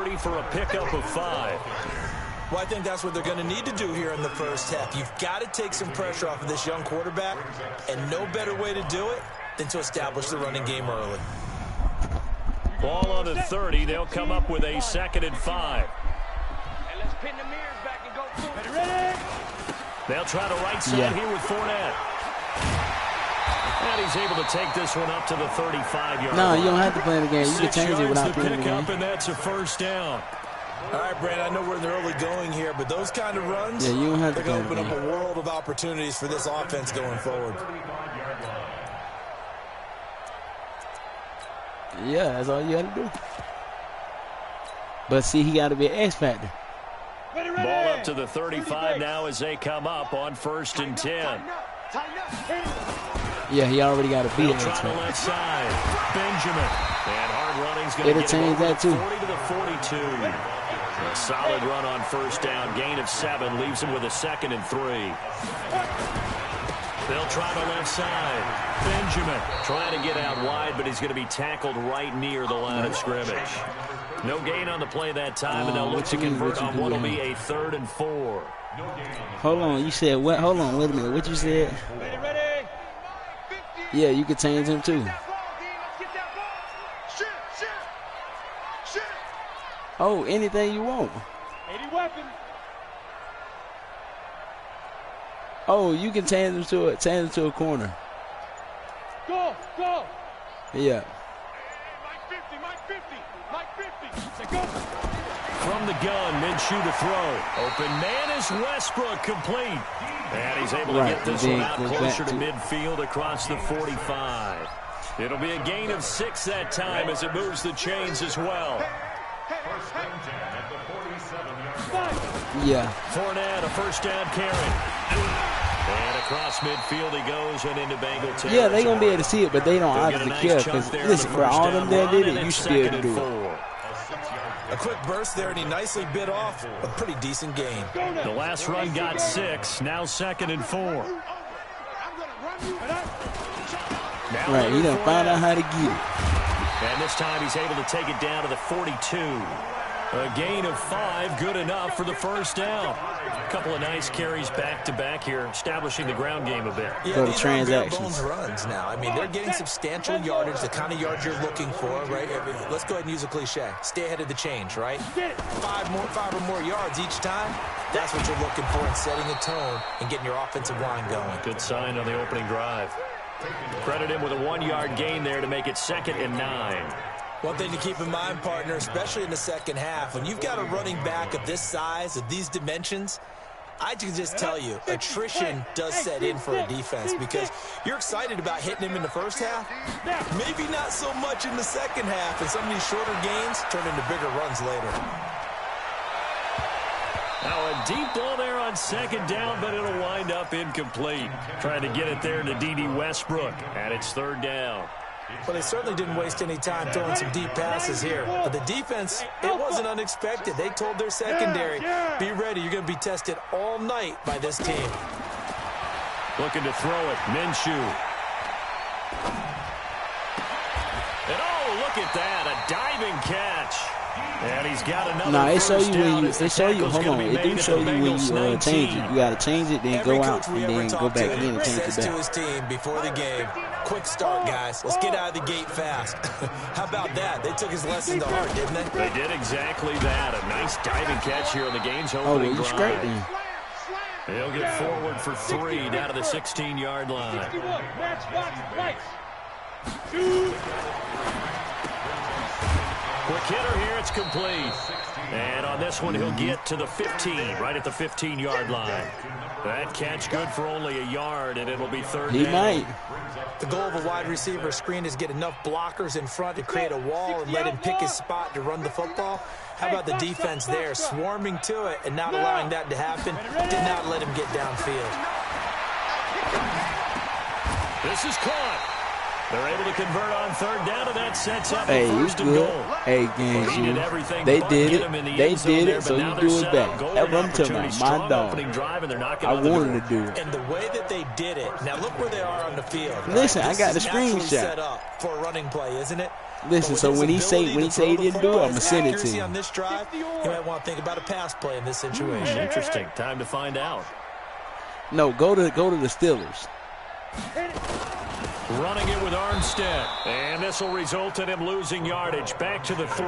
For a pickup of 5. Well, I think that's what they're going to need to do here in the first half. You've got to take some pressure off of this young quarterback, and no better way to do it than to establish the running game early. Ball on the 30. They'll come up with a 2nd and 5. Let's pin the mirrors back and go. Ready? They'll try the right side here with Fournette. And he's able to take this one up to the 35-yard line. No, you don't have to play in the game. You can change it without playing the game. And that's a first down. All right, Brandon, I know we're in the early going here, but those kind of runs, you don't have they're going to open up a world of opportunities for this offense going forward. Yeah, that's all you got to do. But see, he got to be an X factor. Ball up to the 35 now as they come up on 1st and 10. Yeah, he already got to beat it. Try the left side. Benjamin. And hard running's going to get change that too. 40 to the 42. A solid run on 1st down. Gain of 7 leaves him with a 2nd and 3. They'll try the left side. Benjamin trying to get out wide, but he's going to be tackled right near the line of scrimmage. No gain on the play that time, and they'll look to convert on what will be a 3rd and 4. Hold on, you said what? Hold on, wait a minute. What you said? Ready? Yeah, you could change him too. Oh, anything you want. 80 weapons. Oh, you can change him to a corner. Go. Yeah. Mike 50. Say go. From the gun, Minshew to throw. Open man is Westbrook, complete. And he's able to get this one out closer to midfield across the 45. It'll be a gain of 6 that time as it moves the chains as well. Yeah. Fournette, a 1st down carry. And across midfield he goes and into Bengal territory. Yeah, they're going to be able to see it, but they don't obviously care. Because, listen, for all them that did it, you should be able to do it. A quick burst there, and he nicely bit off a pretty decent gain. The last run got 6, now 2nd and 4. Right, he done found out how to get it. And this time he's able to take it down to the 42. A gain of 5, good enough for the 1st down. A couple of nice carries back-to-back here, establishing the ground game a bit. Yeah, these are bare-bones runs now. I mean, they're getting substantial yardage, the kind of yards you're looking for, right? Let's go ahead and use a cliche. Stay ahead of the change, right? 5 or more yards each time. That's what you're looking for in setting a tone and getting your offensive line going. Good sign on the opening drive. Credit him with a 1-yard gain there to make it 2nd and 9. One thing to keep in mind, partner, especially in the second half, when you've got a running back of this size, of these dimensions, I can just tell you, attrition does set in for a defense because you're excited about hitting him in the first half, maybe not so much in the second half, and some of these shorter gains turn into bigger runs later. Now a deep ball there on 2nd down, but it'll wind up incomplete. Trying to get it there to D.D. Westbrook, and it's 3rd down. Well, they certainly didn't waste any time throwing some deep passes here. But the defense, it wasn't unexpected. They told their secondary, be ready. You're going to be tested all night by this team. Looking to throw it. Minshew. And oh, look at that. A diving catch. And he's got another. No, it show you when you. It show you. Hold on. It do show you when you change it. You got to change it, then go out, and then go back in and change it back. To his team before the game. Quick start, guys. Let's get out of the gate fast. How about that? They took his lesson to heart, didn't they? They did exactly that. A nice diving catch here on the game's opening drive. Straight then. He'll get forward for 3 down to the 16-yard line. Quick hitter here, it's complete. And on this one, he'll get to the 15, right at the 15-yard line. That catch good for only a yard, and it'll be 3rd down. He might. The goal of a wide receiver screen is get enough blockers in front to create a wall and let him pick his spot to run the football. How about the defense there, swarming to it and not allowing that to happen? Did not let him get downfield. This is caught. They're able to convert on 3rd down, and that sets up Hey, the you 1st and good. goal. Hey, gang, they did it. They did it, so you do it back. That's what I'm talking about. My dog. I wanted to do it. And the way that they did it, now look where they are on the field. Listen, right? I got the This is naturally screenshot. set up for a running play, isn't it? Listen, so when he say he didn't do it, I'm going to send it to you. On this drive, you might want to think about a pass play in this situation. Interesting. Time to find out. No, go to the Steelers. Running it with Armstead. And this will result in him losing yardage. Back to the 3.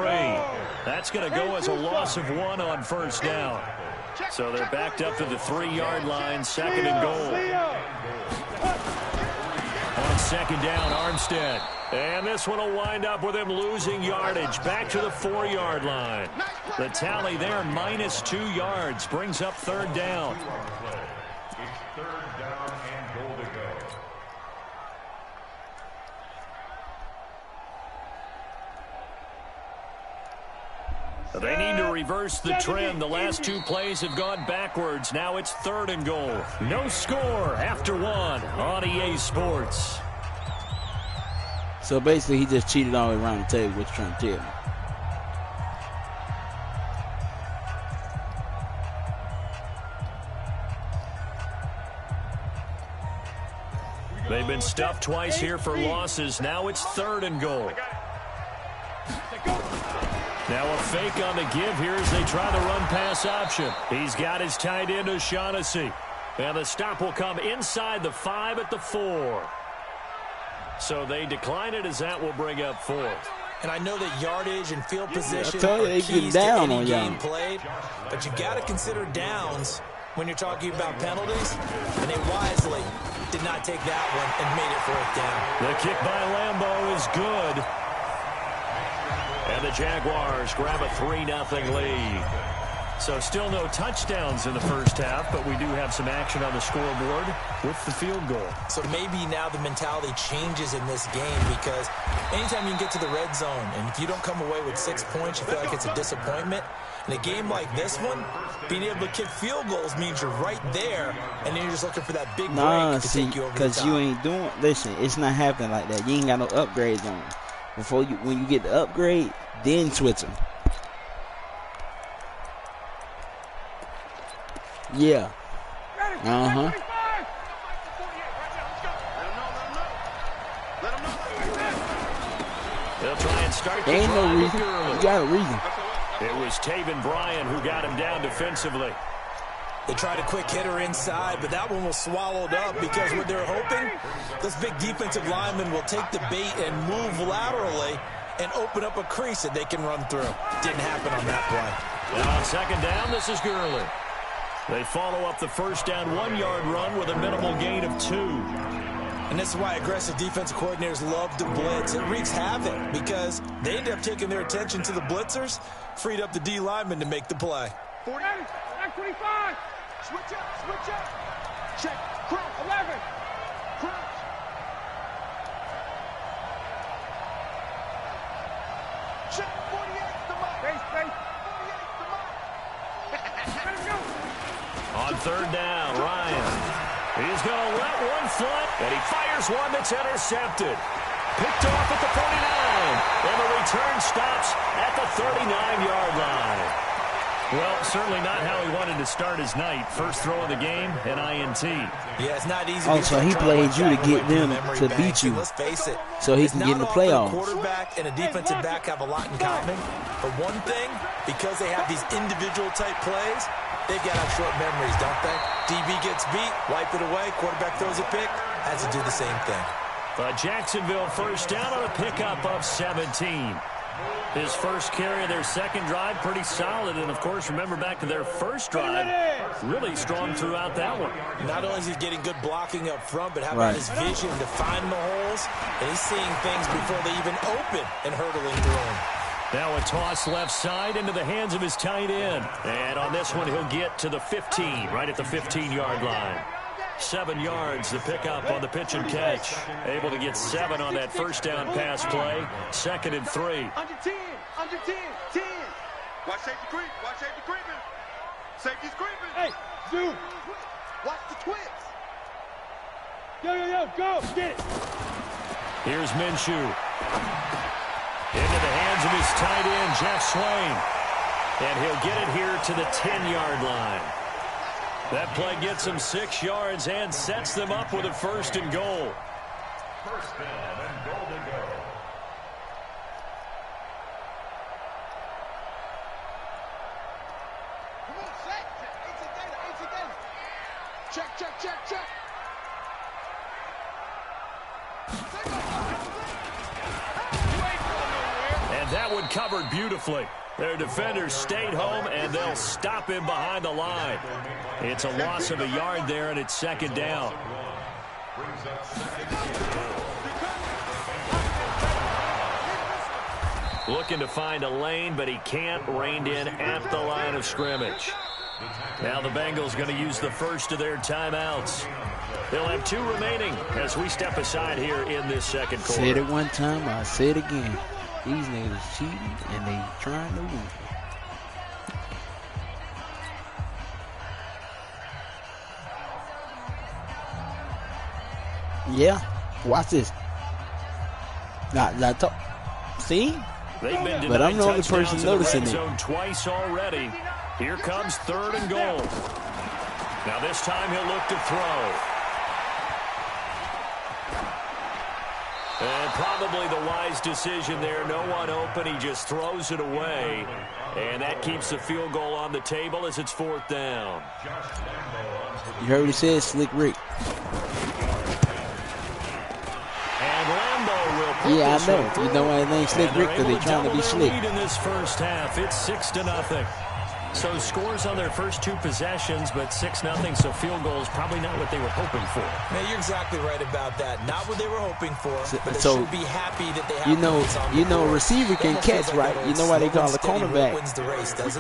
That's going to go as a loss of 1 on first down. So they're backed up to the 3-yard line, 2nd and goal. On 2nd down, Armstead. And this one will wind up with him losing yardage. Back to the 4-yard line. The tally there, -2 yards. Brings up 3rd down. They need to reverse the trend. The last 2 plays have gone backwards. Now it's 3rd and goal. No score after 1 on EA Sports. So basically, he just cheated all the way around the table, what you're trying to tell me. They've been stuffed twice here for losses. Now it's 3rd and goal. Now a fake on the give here as they try the run-pass option. He's got his tight end, O'Shaughnessy. And the stop will come inside the 5 at the 4. So they decline it as that will bring up 4th. And I know that yardage and field position are keys to any game played, but you got to consider downs when you're talking about penalties, and they wisely did not take that one and made it 4th down. The kick by Lambeau is good. And the Jaguars grab a 3-0 lead. So still no touchdowns in the first half, but we do have some action on the scoreboard with the field goal. So maybe now the mentality changes in this game, because anytime you can get to the red zone, and if you don't come away with 6 points, you feel like it's a disappointment. In a game like this one, being able to kick field goals means you're right there, and then you're just looking for that big break to take you over the top. Because you ain't doing, listen, it's not happening like that. You ain't got no upgrades on it. When you get the upgrade, then switch them. Yeah. Uh-huh. They'll try and start. There ain't no reason. You got a reason. It was Taven Bryan who got him down defensively. They tried a quick hitter inside, but that one was swallowed up because what they're hoping, those big defensive linemen will take the bait and move laterally and open up a crease that they can run through. Didn't happen on that play. And on 2nd down, this is Gurley. They follow up the first down 1-yard run with a minimal gain of 2. And this is why aggressive defensive coordinators love to blitz. It wreaks havoc because they end up taking their attention to the blitzers, freed up the D lineman to make the play. 40, 25. Switch up. Check, crouch, 11. Crouch. Check, 48, the mark. Base, 48, the mark. Let's go. On 3rd down, Ryan. He's going to let one fly, and he fires one that's intercepted. Picked off at the 49, and the return stops at the 39-yard line. Well, certainly not how he wanted to start his night. First throw of the game, an INT. Yeah, it's not easy. Oh, so he played you to get them to beat you. Let's face it. So he can get in the playoffs. A quarterback and a defensive back have a lot in common. But one thing, because they have these individual type plays, they've got to have short memories, don't they? DB gets beat, wipe it away, quarterback throws a pick, has to do the same thing. Jacksonville first down on a pickup of 17. His first carry of their second drive, pretty solid. And, of course, remember back to their first drive, really strong throughout that one. Not only is he getting good blocking up front, but how about his vision to find the holes? And he's seeing things before they even open and hurdling through them. Now a toss left side into the hands of his tight end. And on this one, he'll get to the 15, right at the 15-yard line. 7 yards, the pickup on the pitch and catch. Able to get 7 on that first down pass play. 2nd and 3. Under 10, 10. Watch safety creeping. Safety's creeping. Hey, zoom. Watch the twist. Yo, go, get it. Here's Minshew. Into the hands of his tight end, Jeff Swain. And he'll get it here to the 10-yard line. That play gets them 6 yards and sets them up with a 1st and goal. Check, check, check, check. And that one covered beautifully. Their defenders stayed home, and they'll stop him behind the line. It's a loss of a yard there, and it's second down. Looking to find a lane, but he can't. Reined in at the line of scrimmage. Now the Bengals going to use the first of their timeouts. They'll have 2 remaining as we step aside here in this second quarter. Said it one time, I say it again. These niggas cheating, and they trying to win. Yeah, watch this. Not talk. See? But I'm the only person noticing it. Twice already. Here comes 3rd and goal. Now this time he'll look to throw. And probably the wise decision there. No one open. He just throws it away. And that keeps the field goal on the table as it's 4th down. You heard what he said, Slick Rick. And Lambo will put yeah, this I know. You know why his name's Slick Rick? Because they're trying to be slick. In this first half, it's 6-0. So scores on their first 2 possessions, but 6-0, so field goal is probably not what they were hoping for. Man, you're exactly right about that. Not what they were hoping for, but they should be happy that they have a receiver can catch, right? You know why they call a cornerback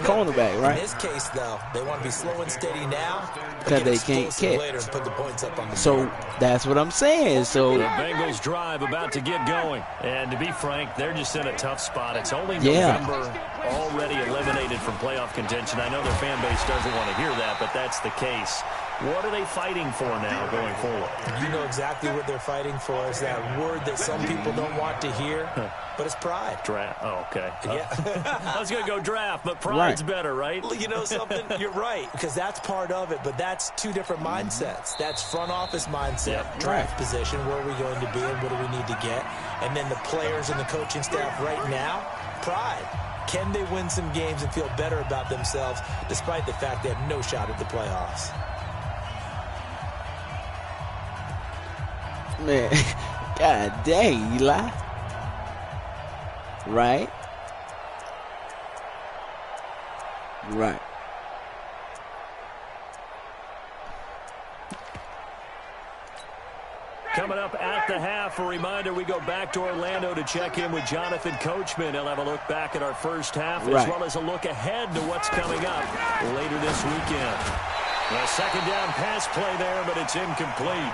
cornerback, right? In this case, though, they want to be slow and steady now because they can't catch. Later and put the points up on the so board. That's what I'm saying. So the Bengals drive about to get going, and to be frank, they're just in a tough spot. It's only November, already eliminated from playoff contention. I know their fan base doesn't want to hear that, but that's the case. What are they fighting for now going forward? You know exactly what they're fighting for. Is that word that some people don't want to hear, but it's pride. Draft. Oh, okay. Yeah. I was going to go draft, but pride's better, right? You know something? You're right, because that's part of it, but that's 2 different mindsets. That's front office mindset, draft position, where are we going to be and what do we need to get? And then the players and the coaching staff right now, pride. Can they win some games and feel better about themselves despite the fact they have no shot at the playoffs? Man, God dang, Eli. Right? Right. Coming up at the half, a reminder, we go back to Orlando to check in with Jonathan Coachman. He'll have a look back at our first half as well as a look ahead to what's coming up later this weekend. A second down pass play there, but it's incomplete.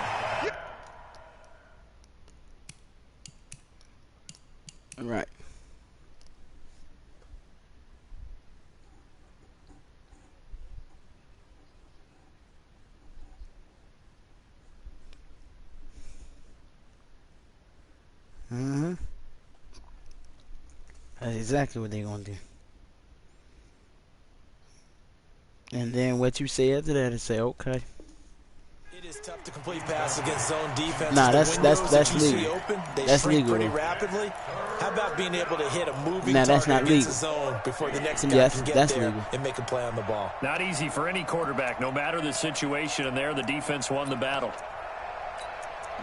Right. Mm-hmm. That's exactly what they're going to do. And then what you say after that is say, okay. It is tough to complete pass against zone defense. Nah, that's legal. Open, that's legal. Pretty rapidly. How about being able to hit a moving that's not legal. The zone before the next guy can get there legal. And make a play on the ball? Not easy for any quarterback, no matter the situation. And there, the defense won the battle.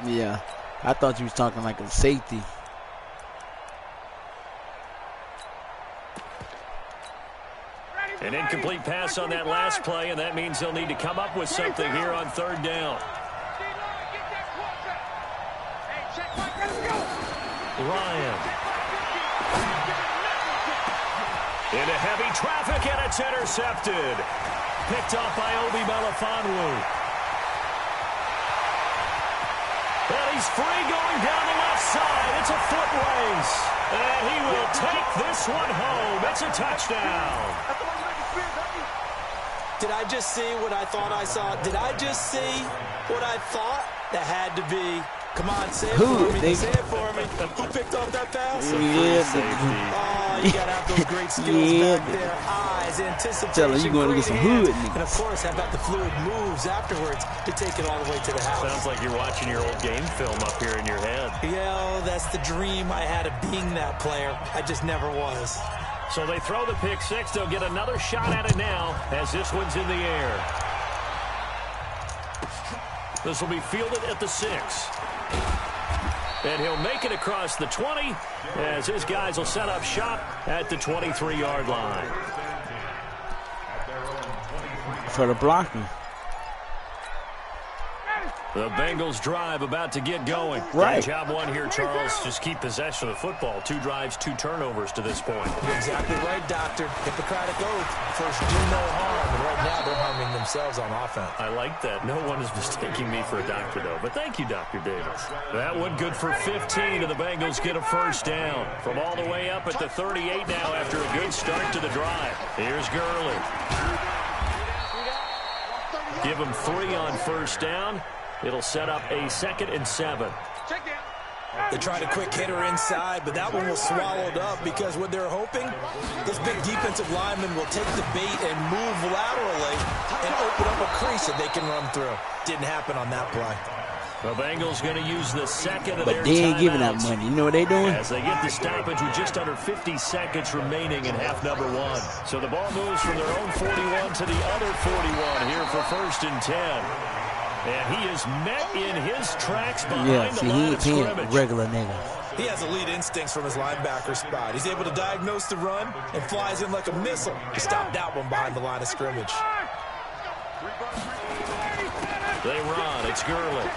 Yeah, I thought you was talking like a safety. An incomplete pass on that last play, and that means they'll need to come up with something here on 3rd down. Ryan. Into heavy traffic, and it's intercepted. Picked off by Obi Melifonwu. And he's free going down the left side. It's a foot race. And he will take this one home. It's a touchdown. Did I just see what I thought I saw? Did I just see what I thought? That had to be. Come on, say it for me. Say it for me. Who picked off that pass? Yeah. Oh, you got to have those great skills back there. Eyes, anticipation, tell him you're going to get some hood. And, of course, how about the fluid moves afterwards to take it all the way to the house? Sounds like you're watching your old game film up here in your head. Yeah, that's the dream I had of being that player. I just never was. So they throw the pick six. They'll get another shot at it now as this one's in the air. This will be fielded at the 6. And he'll make it across the 20 as his guys will set up shop at the 23-yard line. For the blocking. The Bengals drive about to get going. Right. Job one here, Charles. Just keep possession of the football. 2 drives, 2 turnovers to this point. You're exactly right, Doctor. Hippocratic oath. First, do no harm. And right now, they're harming themselves on offense. I like that. No one is mistaking me for a doctor, though. But thank you, Dr. Davis. That one good for 15, and the Bengals get a first down. From all the way up at the 38 now after a good start to the drive. Here's Gurley. Give him 3 on first down. It'll set up a 2nd and 7. They tried a quick hitter inside, but that one was swallowed up because what they're hoping, this big defensive lineman will take the bait and move laterally and open up a crease that they can run through. Didn't happen on that play. The Bengals going to use the 2nd of their timeouts. But they ain't giving out money. You know what they doing? As they get the stoppage with just under 50 seconds remaining in half number 1. So the ball moves from their own 41 to the other 41 here for 1st and 10. And he is met in his tracks behind the line of scrimmage. Regular nigga. He has elite instincts from his linebacker spot. He's able to diagnose the run and flies in like a missile to stop that one behind the line of scrimmage. They run. It's Gurley.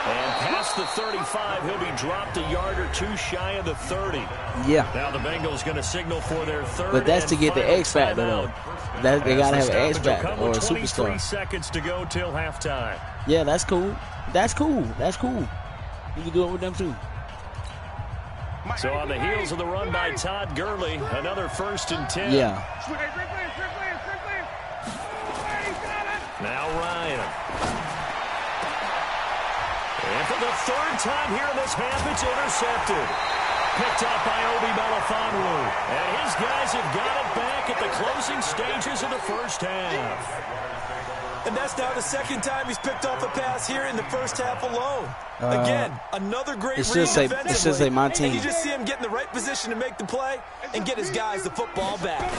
And past the 35, he'll be dropped a yard or 2 shy of the 30. Yeah. Now the Bengals going to signal for their 3rd. But that's to get the X factor, though. They got to have an X factor or a superstar. 23 seconds to go till halftime. Yeah, that's cool. That's cool. That's cool. You can do it with them, too. So on the heels of the run by Todd Gurley, another 1st and 10. Yeah. Now Ryan. And for the 3rd time here in this half, it's intercepted. Picked up by Obi Melifonwu. And his guys have got it back at the closing stages of the first half. And that's now the 2nd time he's picked off a pass here in the first half alone. Again, another great read defensively. It should say my team. And you just see him get in the right position to make the play and get his guys the football back.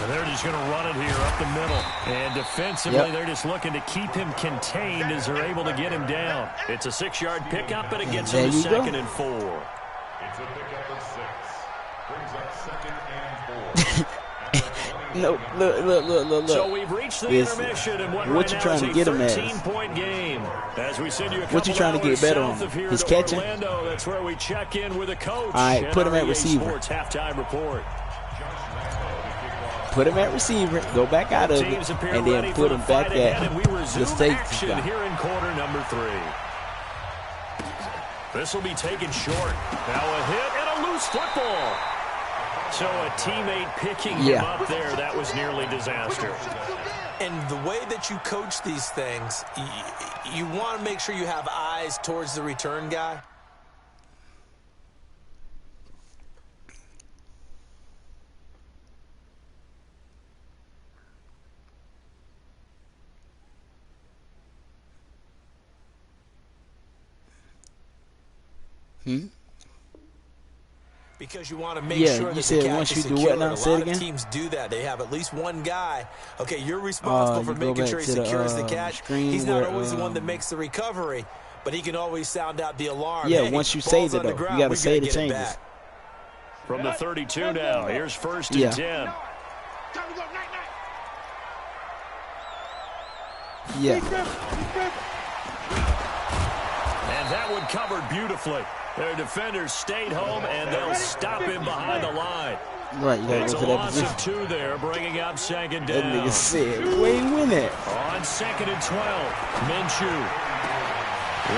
And they're just going to run it here up the middle. And defensively, they're just looking to keep him contained as they're able to get him down. It's a 6-yard pickup, and it gets him to 2nd and 4. It's a pickup of 6. Brings up 2nd and 4. No, look. So we've reached the intermission, and what you trying to get him at? 13-point game. As we send you a what you trying to get better on? His catching? Orlando, that's where we check in with a coach. All right, put him at receiver. Sports halftime report. Put him at receiver, go back out of it, and then put him back at the safety spot. Here in quarter number 3. This will be taken short. Now a hit and a loose football. So a teammate picking him up there, that was nearly disaster. And the way that you coach these things, you want to make sure you have eyes towards the return guy. Because you want to make sure that the catch is secure. A lot of teams do that. They have at least one guy. Okay, you're responsible for making sure he secures the catch. He's not always the one that makes the recovery, but he can always sound out the alarm. Yeah, once you say that, though, you got to say the changes. From the 32 now, here's 1st and 10. Yeah. And that one covered beautifully. Their defenders stayed home, and they'll stop him behind the line. Right, you got to go to that position. It's a loss of 2 there, bringing up 2nd down. That nigga said, where you win it? On 2nd and 12, Minshew.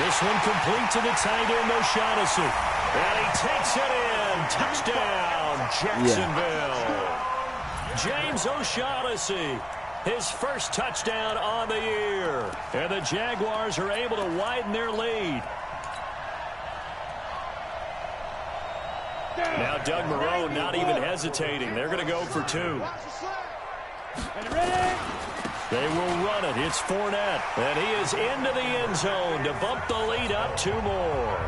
This one complete to the tight end, O'Shaughnessy. And he takes it in. Touchdown, Jacksonville. James O'Shaughnessy, his first touchdown on the year. And the Jaguars are able to widen their lead. Now Doug Marrone not even hesitating. They're going to go for 2. They will run it. It's Fournette. And he is into the end zone to bump the lead up 2 more.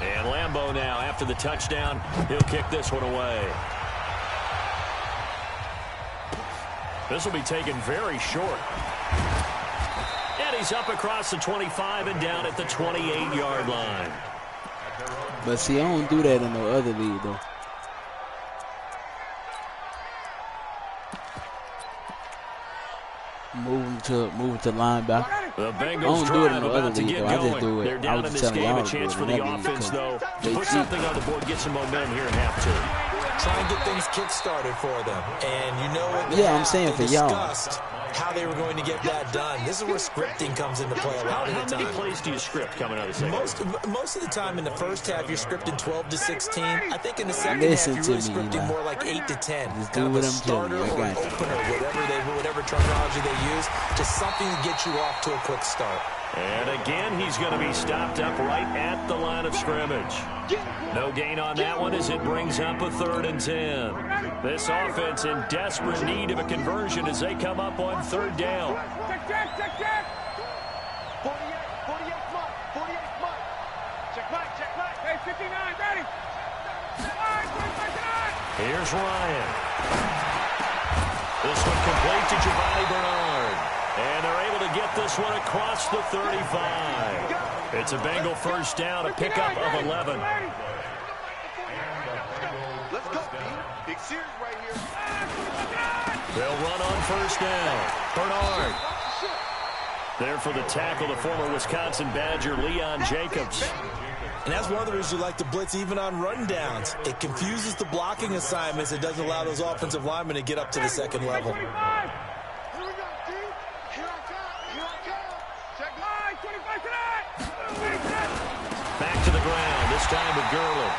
And Lambeau now, after the touchdown, he'll kick this one away. This will be taken very short. And he's up across the 25 and down at the 28-yard line. But see, I don't do that in no other league, though. Moving to linebacker. The Bengals drive about to get going. They're down in this game. A chance for the offense, though, to put something on the board, get some momentum here in half two. Try and get things kick-started for them. And you know what? Yeah, I'm saying for y'all. How they were going to get that done. This is where scripting comes into play a lot of the time. How many plays do you script coming out of the second? Most of the time in the first half, you're scripting 12 to 16. I think in the second half, you're really scripting more like 8 to 10. Just do what I'm telling you. Or an opener, whatever terminology they use, just something to get you off to a quick start. And again, he's going to be stopped up right at the line of scrimmage. No gain on that one as it brings up a 3rd and 10. This offense in desperate need of a conversion as they come up on 3rd down. Check. 48 mark. Check back. Hey, 59, ready. Here's Ryan. This one complete to Giovanni Bernard. And they're able to get this one across the 35. It's a Bengal first down, a pickup of 11. Let's go, Big Sears right here. They'll run on first down. Bernard. There for the tackle, the former Wisconsin Badger, Leon Jacobs. And that's one of the reasons you like to blitz even on rundowns. It confuses the blocking assignments. It doesn't allow those offensive linemen to get up to the second level. Back to the ground, this time with Gurley.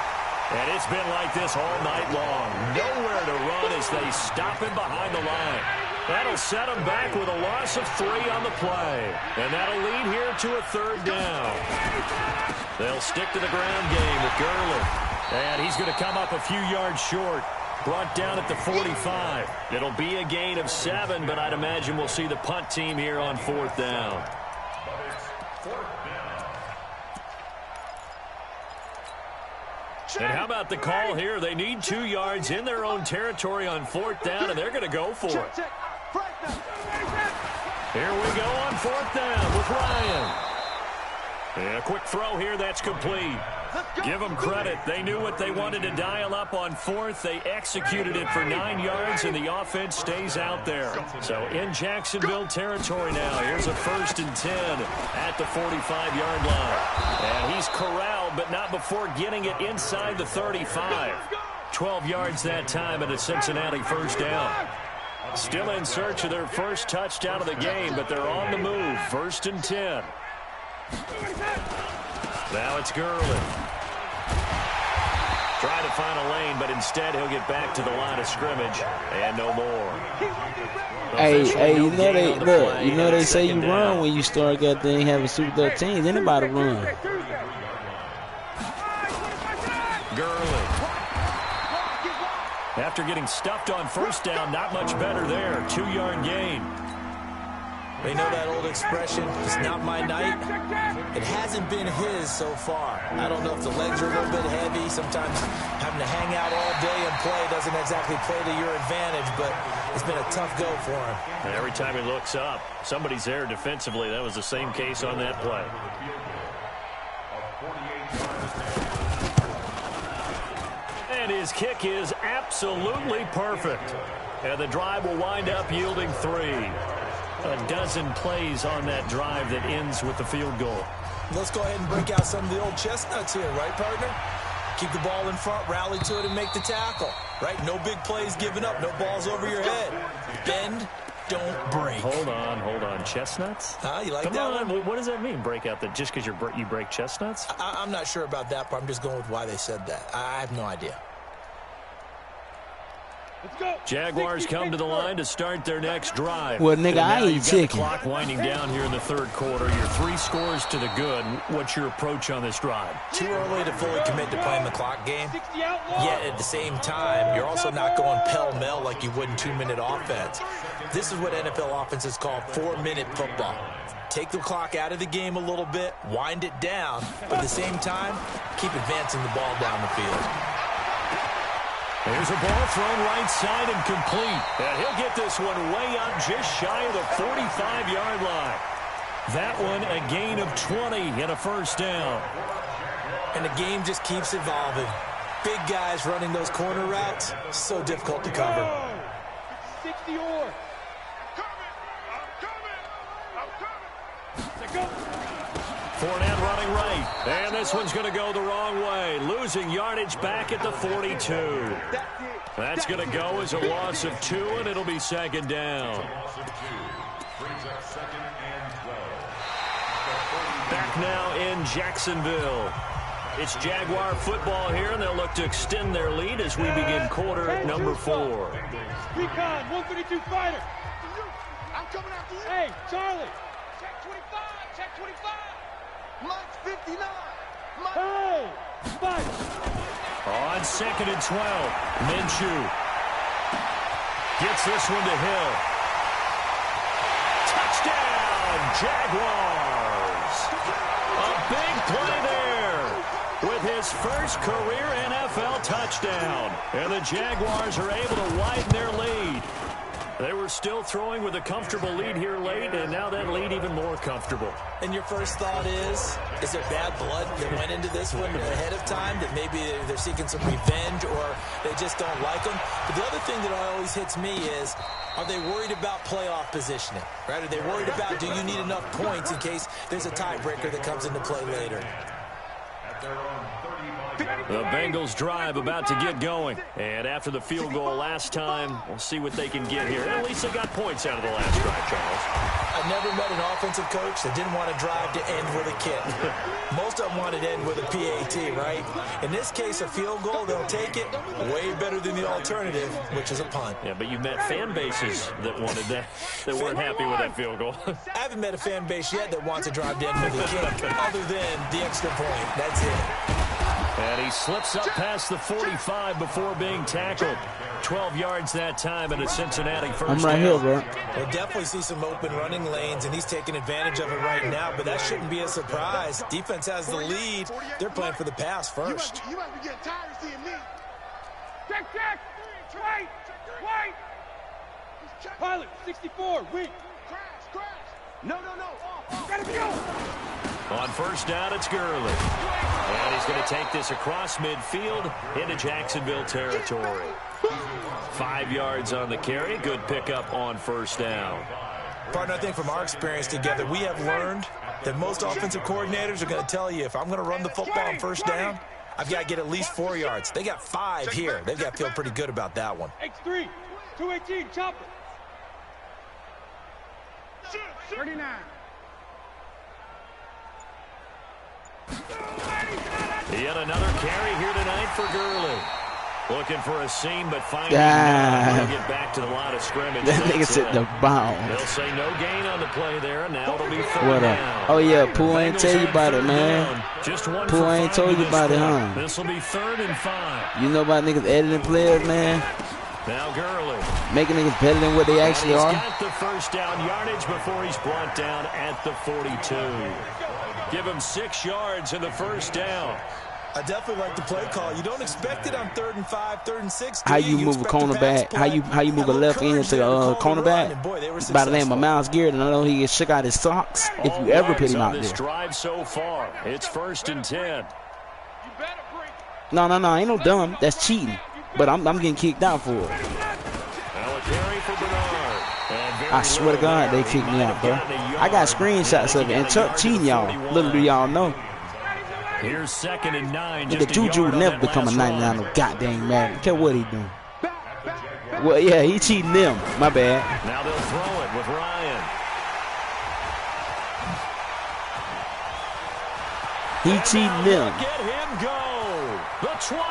And it's been like this all night long. Nowhere to run as they stop him behind the line. That'll set him back with a loss of 3 on the play. And that'll lead here to a 3rd down. They'll stick to the ground game with Gurley. And he's going to come up a few yards short. Brought down at the 45. It'll be a gain of 7, but I'd imagine we'll see the punt team here on 4th down. And how about the call here? They need 2 yards in their own territory on 4th down, and they're going to go for it. Here we go on 4th down with Ryan. And a quick throw here, that's complete. Give them credit. They knew what they wanted to dial up on 4th. They executed it for 9 yards, and the offense stays out there. So in Jacksonville territory now. Here's a 1st and 10 at the 45-yard line. And he's corralled, but not before getting it inside the 35. 12 yards that time, and a Cincinnati first down. Still in search of their first touchdown of the game, but they're on the move. 1st and 10. Now it's Gurley. Trying to find a lane, but instead he'll get back to the line of scrimmage and no more. Hey, you know they say you run when you start having Super 13s. Anybody run? Gurley. After getting stuffed on first down, not much better there. 2-yard gain. They know that old expression, it's not my night. It hasn't been his so far. I don't know if the legs are a little bit heavy. Sometimes having to hang out all day and play doesn't exactly play to your advantage, but it's been a tough go for him. And every time he looks up, somebody's there defensively. That was the same case on that play. And his kick is absolutely perfect. And the drive will wind up yielding 3. A dozen plays on that drive that ends with the field goal. Let's go ahead and break out some of the old chestnuts here, right, partner? Keep the ball in front, rally to it, and make the tackle, right? No big plays given up, no balls over your head. Bend, don't break. Hold on. Chestnuts? You like Come that on. one? What does that mean, break out? Just because you break chestnuts? I'm not sure about that part. I'm just going with why they said that. I have no idea. Jaguars come to the line to start their next drive. Well, nigga, I ain't chicken. Clock winding down here in the 3rd quarter. Your 3 scores to the good. What's your approach on this drive? Too early to fully commit to playing the clock game. Yet at the same time, you're also not going pell-mell like you would in 2-minute offense. This is what NFL offenses call 4-minute football. Take the clock out of the game a little bit, wind it down, but at the same time, keep advancing the ball down the field. Here's a ball thrown right side and complete. And he'll get this one way up just shy of the 45-yard line. That one a gain of 20 and a first down. And the game just keeps evolving. Big guys running those corner routes, so difficult to cover. 60 or. Fournette running right. And this one's going to go the wrong way. Losing yardage back at the 42. That's going to go as a loss of 2, and it'll be second down. Back now in Jacksonville. It's Jaguar football here, and they'll look to extend their lead as we begin quarter number 4. Recon, 132 fighter. I'm coming after you. Hey, Charlie. Check 25, check 25. Mike's 59. Mike. Hey, Mike. On 2nd and 12, Minshew gets this one to Hill. Touchdown, Jaguars. A big play there with his first career NFL touchdown. And the Jaguars are able to widen their lead. They were still throwing with a comfortable lead here late, and now that lead even more comfortable. And your first thought is there bad blood that went into this one ahead of time, that maybe they're seeking some revenge or they just don't like them? But the other thing that always hits me is, are they worried about playoff positioning? Right? Are they worried about, do you need enough points in case there's a tiebreaker that comes into play later? The Bengals drive about to get going. And after the field goal last time, we'll see what they can get here. At least they got points out of the last drive, Charles. I've never met an offensive coach that didn't want to drive to end with a kick. Most of them wanted to end with a PAT, right? In this case, a field goal, they'll take it. Way better than the alternative, which is a punt. Yeah, but you met fan bases that wanted that, that weren't happy with that field goal. I haven't met a fan base yet that wants to drive to end with a kick, other than the extra point. That's it. And he slips up past the 45 before being tackled. 12 yards that time and a Cincinnati first I'm right here, bro. We'll definitely see some open running lanes, and he's taking advantage of it right now, but that shouldn't be a surprise. Defense has the lead. They're playing for the pass first. You might be getting tired of seeing me. Check. White. Pilot, 64, weak. Crash. No. Gotta go. On first down, it's Gurley. And he's going to take this across midfield into Jacksonville territory. 5 yards on the carry. Good pickup on first down. Partner, I think from our experience together, we have learned that most offensive coordinators are going to tell you, if I'm going to run the football on first down, I've got to get at least 4 yards. They got 5 here. They've got to feel pretty good about that one. X3, 218, chopper. 39. Yet another carry here tonight for Gurley. Looking for a seam, but finally he'll get back to the line of scrimmage. That nigga said the bound. They'll say no gain on the play there, and now it'll be third down. Oh, yeah, Pooh ain't tell you about it, man. Pooh ain't told you about it, huh? This will be 3rd and 5. You know about niggas editing players, man? Now Gurley. Making niggas better than what they actually are. He's got the first down yardage before he's brought down at the 42. Give him 6 yards in the first down. I definitely like the play call. You don't expect it on 3rd and 5, 3rd and 6. How you move a cornerback? How you move a left end to a cornerback? By the name of Myles Garrett, and I know he gets shook out his socks if you ever put him out there. This drive so far, it's 1st and 10. No, ain't no dumb. That's cheating. But I'm getting kicked out for it. Now a carry for Bernard. I swear to God, they kicked me out, bro. I got screenshots of it, and Chuck cheating y'all. Little do y'all know. Here's 2nd and 9. The Juju would never become a 99 no goddamn man. Care what he doing. Well, yeah, he cheating them. My bad. Now they'll throw it with Ryan. He cheating them. Get him go. The 20,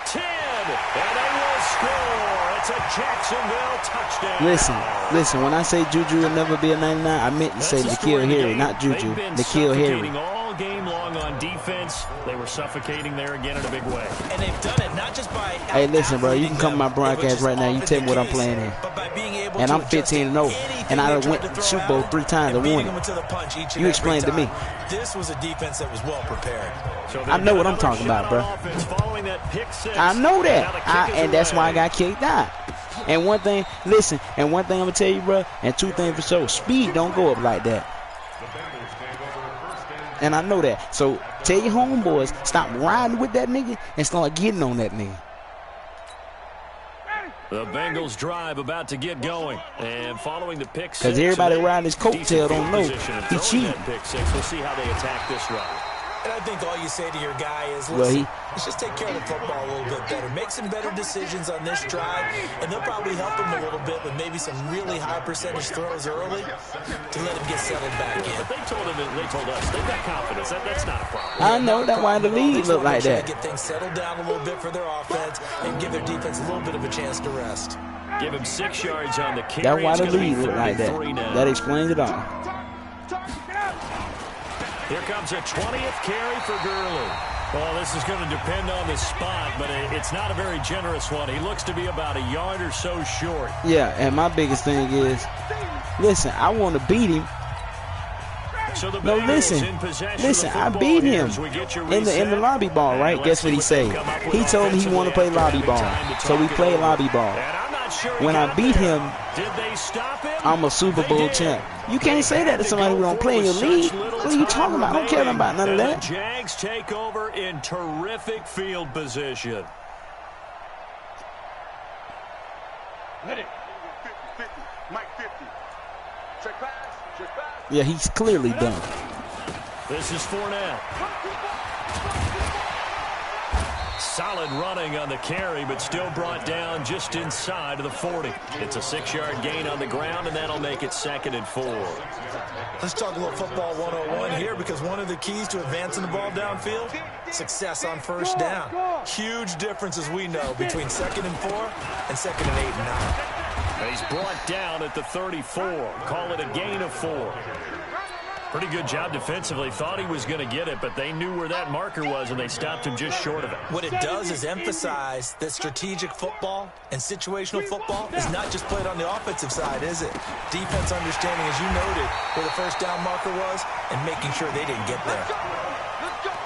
10, and they will score. It's a Jacksonville touchdown. Listen. When I say Juju will never be a 99, I meant to say N'Keal Harry, not Juju. N'Keal Harry. All game long on defense. They were suffocating there again in a big way. And they've done it not just by. Hey, listen, bro. You can come to my broadcast right now. You tell me what I'm playing in. And I'm 15-0, and I went to the Super Bowl 3 times and won it. You explain to me. This was a defense that was well prepared. I know what I'm talking about, bro. that pick six. I know that. And that's why I got kicked out. And one thing, listen, and one thing I'm going to tell you, bro, and two things for sure, speed don't go up like that. And I know that. So tell your homeboys, stop riding with that nigga and start getting on that nigga. The Bengals drive about to get going. And following the pick six. Because everybody riding his coattail don't know he cheating. Pick six. We'll see how they attack this drive. And I think all you say to your guy is, listen, let's just take care of the football a little bit better. Make some better decisions on this drive, and they'll probably help him a little bit with maybe some really high percentage throws early to let him get settled back in. But they told us, they've got confidence. That's not a problem. I know, that's why the lead look like that. Get things settled down a little bit for their offense and give their defense a little bit of a chance to rest. Give him 6 yards on the carry. That's why the lead look like that. That explains it all. Here comes a 20th carry for Gurley. Well, this is going to depend on the spot, but it's not a very generous one. He looks to be about a yard or so short. Yeah, and my biggest thing is, listen, I want to beat him. So no, listen, I beat him in the lobby ball, right? Guess what he said? He told me he want to play lobby ball, so we played lobby ball. When I beat him, I'm a Super Bowl champ. You can't say that to somebody who don't play in your league. What are you talking about? I don't care about none of that. The Jags take over in terrific field position. Hit it. 50, Mike 50. Check pass. Yeah, he's clearly done. This is Fournette. Solid running on the carry, but still brought down just inside of the 40. It's a 6-yard gain on the ground, and that'll make it 2nd and 4. Let's talk a little football 101 here, because one of the keys to advancing the ball downfield, success on first down. Huge difference, as we know, between 2nd and 4 and 2nd and 8 and 9. And he's brought down at the 34. Call it a gain of 4. Pretty good job defensively. Thought he was going to get it, but they knew where that marker was, and they stopped him just short of it. What it does is emphasize that strategic football and situational football is not just played on the offensive side, is it? Defense understanding, as you noted, where the first down marker was and making sure they didn't get there.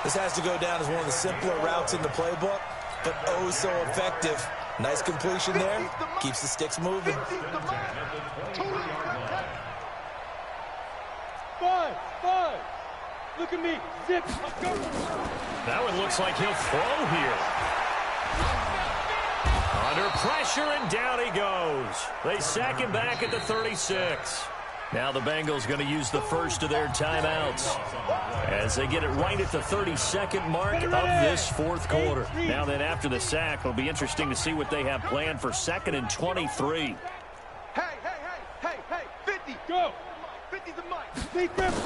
This has to go down as one of the simpler routes in the playbook, but oh so effective. Nice completion there. Keeps the sticks moving. 5. Look at me. Zip. Go. That one looks like he'll throw here. Under pressure, and down he goes. They sack him back at the 36. Now the Bengals going to use the first of their timeouts as they get it right at the 32nd mark of this 4th quarter. Now then, after the sack, it'll be interesting to see what they have planned for 2nd and 23. Hey, 50. Go. 50's the mic. Big river.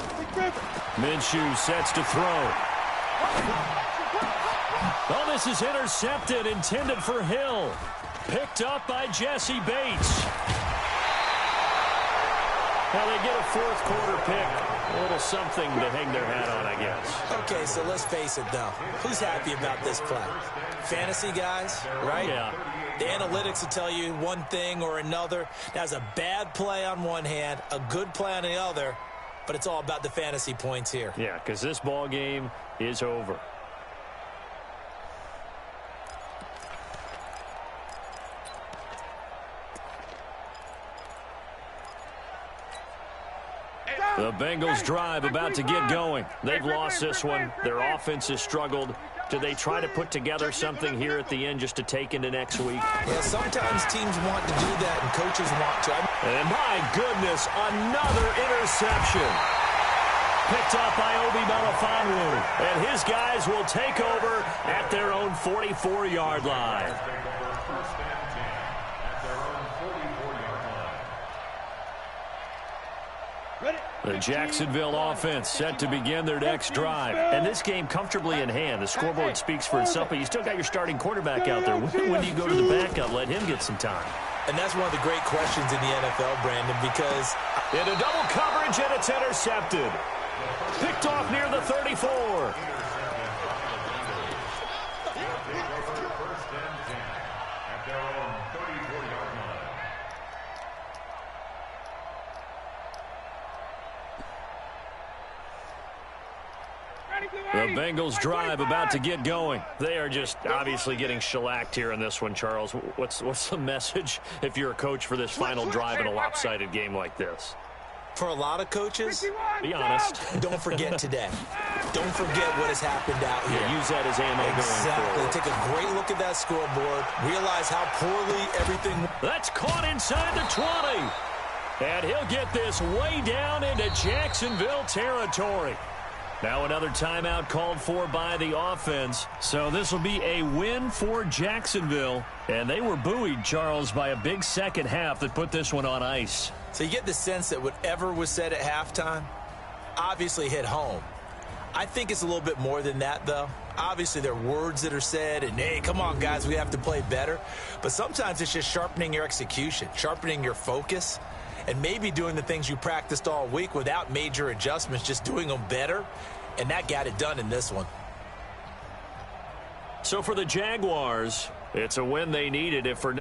Minshew sets to throw. Oh, this is intercepted, intended for Hill. Picked up by Jesse Bates. Well, they get a 4th quarter pick. A little something to hang their hat on, I guess. Okay, so let's face it, though. Who's happy about this play? Fantasy guys, right? Yeah. The analytics will tell you one thing or another. That's a bad play on one hand, a good play on the other, but it's all about the fantasy points here. Yeah, because this ball game is over. The Bengals drive about to get going. They've lost this one. Their offense has struggled. Do they try to put together something here at the end just to take into next week? Yeah, sometimes teams want to do that and coaches want to. And my goodness, another interception. Picked up by Obi Melifonwu. And his guys will take over at their own 44-yard line. The Jacksonville offense set to begin their next drive. And this game comfortably in hand. The scoreboard speaks for itself, but you still got your starting quarterback out there. When do you go to the backup? Let him get some time. And that's one of the great questions in the NFL, Brandon, because into double coverage, and it's intercepted. Picked off near the 34. The Bengals drive about to get going. They are just obviously getting shellacked here in this one, Charles. What's the message if you're a coach for this final drive in a lopsided game like this? For a lot of coaches, be honest. Don't forget today. Don't forget what has happened out here. Yeah, use that as ammo exactly. going forward. Take a great look at that scoreboard. Realize how poorly everything... That's caught inside the 20. And he'll get this way down into Jacksonville territory. Now another timeout called for by the offense. So this will be a win for Jacksonville. And they were buoyed, Charles, by a big second half that put this one on ice. So you get the sense that whatever was said at halftime obviously hit home. I think it's a little bit more than that, though. Obviously, there are words that are said, and, hey, come on, guys, we have to play better. But sometimes it's just sharpening your execution, sharpening your focus, and maybe doing the things you practiced all week without major adjustments, just doing them better. And that got it done in this one. So for the Jaguars, it's a win they needed. If for